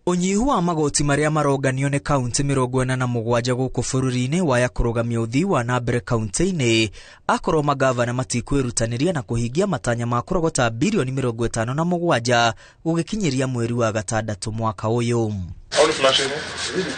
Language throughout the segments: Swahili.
Unyihu wa magoti maria maronganio ni kaunti 47 guku bururi-ini waya kurugamia uthii wa nambere kaunti-ini akorwo magavana matikwirutanĩria na kuhingia matanya ma kurogota bilioni 57 gugikinyiria mweri wa gatandatu mwaka uyu.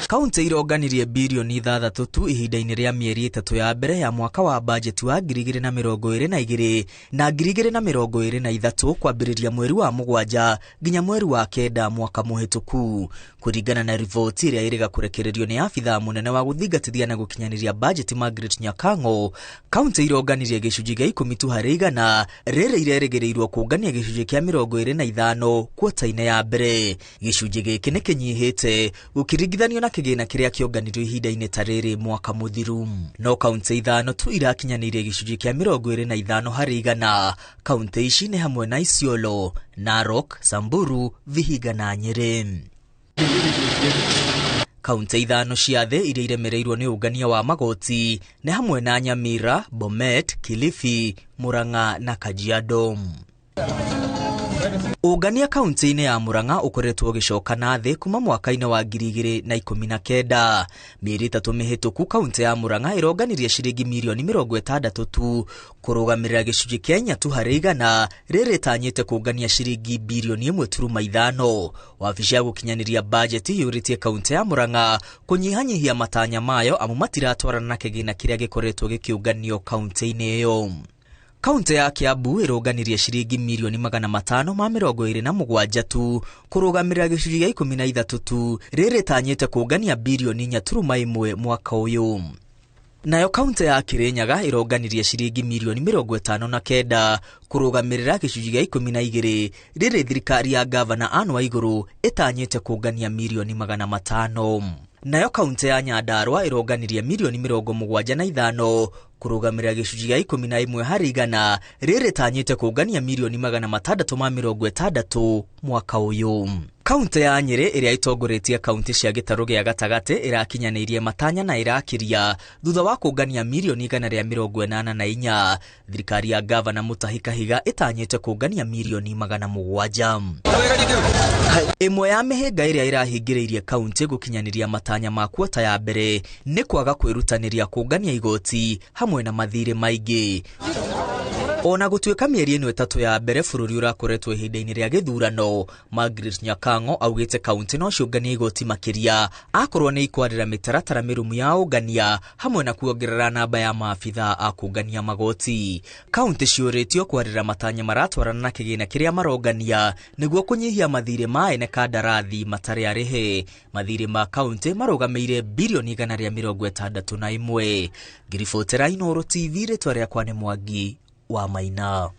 Kaunti ironganirie bilioni 6 tu ihinda-ini ria mieri 3 ya mbere ya mwaka wa bajeti wa 2022 na 2023 kwambĩrĩria mweri wa mugwanja nginya mweri wa kenda mwaka muhituku. Kuringana na riboti iria iriga kurekererio ni afitha munene wa guthingatithia na gukinyaniria bajeti Margaret Nyakango, kaunti ironganirie gicunji gia 10 tu harĩ igana, rĩrĩ iregereirwo kungania gicunji kia 25 kwota-ini ya mbere. Gicunji gĩkĩ nĩ kĩnyihĩte ukiringithanio na kĩgĩna kĩrĩa kĩonganirio ihinda-inĩ ta rĩrĩ mwaka muthiru. No kaunti ithano tu irakinyanirie gicunji kia 25 harĩ igana. Kaunti ici nĩ hamwe na Isiolo, Narok, Samburu, Vihiga na Nyeri. Kaunti ithano cia thĩ iria iremereirwo ni ungania wa magoti nĩ hamwe na Nyamira, Bomet, Kilifi, Murang'a na Kajiado. Ungania kaunti-ini ya Murang'a ukoretwo gicoka na thĩ kuma mwaka-inĩ wa 2019. Mieri 3 mihituku kaunti ya Murang'a ironganirie ciringi milioni 60 tu kurugamirira gicunji kia 4 tu harĩ igana, rĩrĩ tanyĩte kungania ciringi bilioni 1.5. Wabici ya gukinyaniria bajeti yuritie kaunti ya Murang'a kunyihanyihia matanya mayo amu matiratwarana na kĩgĩna kĩrĩa gĩkoretwo gĩkiunganio kaunti-ini iyo. Kaunti ya Kiambu ironganirie ciringi milioni 527 tu kurugamirira gicunji gia 13 tu, rĩrĩ tanyĩte kungania bilioni 4.1 mwaka uyu. Nayo kaunti ya Kirinyaga ironganirie ciringi milioni 59 kurugamirira gicunji gia 12, rĩrĩ thirikari ya gavana Anne Waiguru itanyĩte kungania milioni 500. Nayo kaunti ya Nyandarua ironganirie milioni 75 kurugamirira gicunji gia 11 harĩ igana, rĩrĩ tanyĩte kungania milioni 660 mwaka uyu. Kaunti ya Nyeri iria itongoretie kaunti cia gĩtarũ gĩa gatagatĩ irakinyanĩirie matanya na irakiria thutha wa kungania milioni 184. Thirikari ya gavana Mutahi Kahiga itanyĩte kungania milioni 700. Imwe ya mĩhĩnga iria irahingĩrĩirie kaunti gukinyaniria matanya ma kwota ya mbere nĩ kwaga kwĩrutanĩria kungania igoti hamwe na mathirĩ maingĩ. Ona gutuĩka mieri 3 ya mbere bũrũri urakoretwo ihinda-inĩ rĩa gĩthurano, Margaret Nyakango augĩte kaunti no ciũnganie igoti makĩria akorwo nĩ ikwarĩra mĩtaratara mĩrũmu ya ũngania hamwe na kuongerera namba ya maabitha a kũngania magoti. Kaunti ciũrĩtio kwarĩra matanya maratwarana na kĩgĩna kĩrĩa marongania nĩguo kũnyihia mathirĩ ma ene kandarathi matarĩ arĩhe. Mathirĩ ma kaunti marũgamĩire bilioni 161. Ngiribotera Inooro TV, rĩtwa rĩakwa nĩ Mwangi wa Maina.